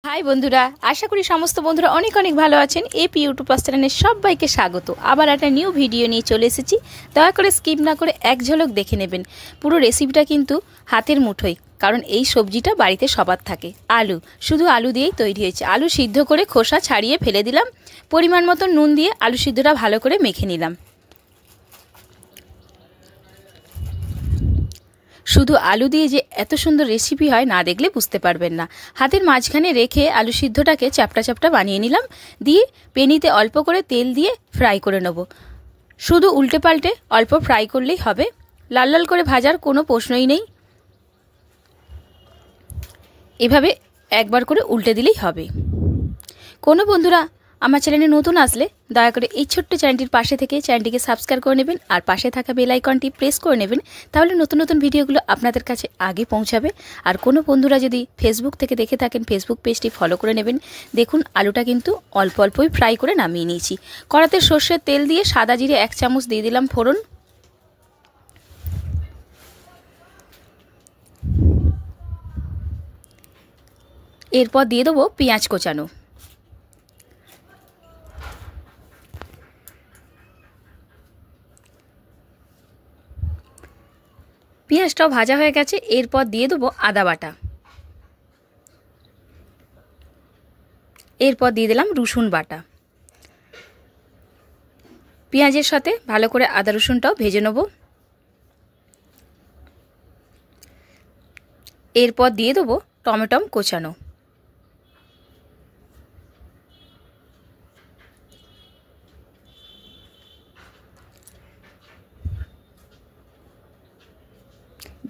High বন্ধুরা, আশা করি সমস্ত বন্ধুরা অনেক অনেক ভালো আছেন। এপি ইউটিউব চ্যানেলে সবাইকে স্বাগত। আবার একটা নিউ ভিডিও নিয়ে চলে এসেছি। দয়া করে স্কিপ না করে এক ঝলক দেখে নেবেন। পুরো রেসিপিটা কিন্তু হাতের মুঠোয়, কারণ এই সবজিটা বাড়িতে সবার থাকে। আলু, শুধু আলু দিয়েই তৈরি হয়েছে। আলু সিদ্ধ করে খোসা ছাড়িয়ে ফেলে দিলাম, পরিমাণ মতো নুন দিয়ে আলু সিদ্ধটা ভালো করে মেখে নিলাম। শুধু আলু দিয়ে যে এত সুন্দর রেসিপি হয় না দেখলে বুঝতে পারবেন না। হাতের মাঝখানে রেখে আলু সিদ্ধটাকে চ্যাপটা চ্যাপটা বানিয়ে নিলাম, দিয়ে পেনিতে অল্প করে তেল দিয়ে ফ্রাই করে নেব। শুধু উল্টে পাল্টে অল্প ফ্রাই করলেই হবে, লাল লাল করে ভাজার কোনো প্রশ্নই নেই। এভাবে একবার করে উল্টে দিলেই হবে। কোনো বন্ধুরা আমার চ্যানেলে নতুন আসলে দয়া করে এই ছোট্ট চ্যানেলটির পাশে থেকে চ্যানেলটিকে সাবস্ক্রাইব করে নেবেন, আর পাশে থাকা বেল আইকনটি প্রেস করে নেবেন। তাহলে নতুন নতুন ভিডিওগুলো আপনাদের কাছে আগে পৌঁছাবে। আর কোনো বন্ধুরা যদি ফেসবুক থেকে দেখে থাকেন, ফেসবুক পেজটি ফলো করে নেবেন। দেখুন আলুটা কিন্তু অল্প অল্পই ফ্রাই করে নামিয়ে নিয়েছি। কড়াতে সর্ষের তেল দিয়ে সাদা জিরে 1 চামচ দিয়ে দিলাম ফোড়ন। এরপর দিয়ে দেবো পেঁয়াজ কোচানো। পেঁয়াজটাও ভাজা হয়ে গেছে, এরপর দিয়ে দেবো আদা বাটা। এরপর দিয়ে দিলাম রসুন বাটা। পেঁয়াজের সাথে ভালো করে আদা রসুনটাও ভেজে নেব। এরপর দিয়ে দেবো টমেটো কোচানো।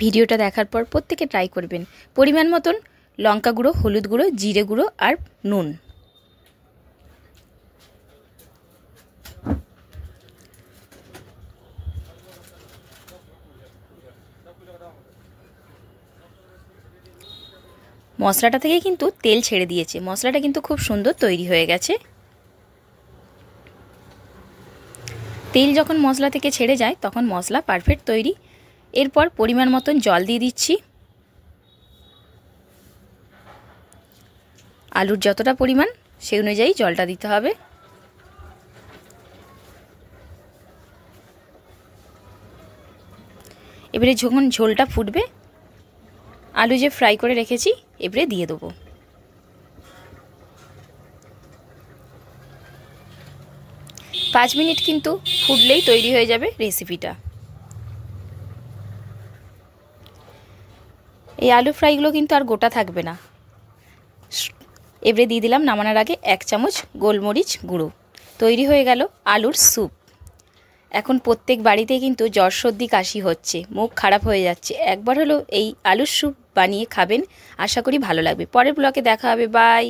ভিডিওটা দেখার পর প্রত্যেকে ট্রাই করবেন। পরিমাণ মতন লঙ্কা গুঁড়ো, হলুদ গুঁড়ো, জিরে গুঁড়ো আর নুন। মশলাটা থেকে কিন্তু তেল ছেড়ে দিয়েছে। মশলাটা কিন্তু খুব সুন্দর তৈরি হয়ে গেছে। তেল যখন মশলা থেকে ছেড়ে যায় তখন মশলা পারফেক্ট তৈরি। এরপর পরিমাণ মতন জল দিয়ে দিচ্ছি। আলুর যতটা পরিমাণ সেই অনুযায়ী জলটা দিতে হবে। এবারে যখন ঝোলটা ফুটবে, আলু যে ফ্রাই করে রেখেছি এবারে দিয়ে দেবো। পাঁচ মিনিট কিন্তু ফুটলেই তৈরি হয়ে যাবে রেসিপিটা। এই আলু ফ্রাইগুলো কিন্তু আর গোটা থাকবে না। এবারে দিয়ে দিলাম নামানোর আগে 1 চামচ গোলমরিচ গুঁড়ো। তৈরি হয়ে গেল আলুর স্যুপ। এখন প্রত্যেক বাড়িতেই কিন্তু জ্বর সর্দি কাশি হচ্ছে, মুখ খারাপ হয়ে যাচ্ছে। একবার হলো এই আলুর স্যুপ বানিয়ে খাবেন, আশা করি ভালো লাগবে। পরের ব্লগে দেখা হবে, বাই।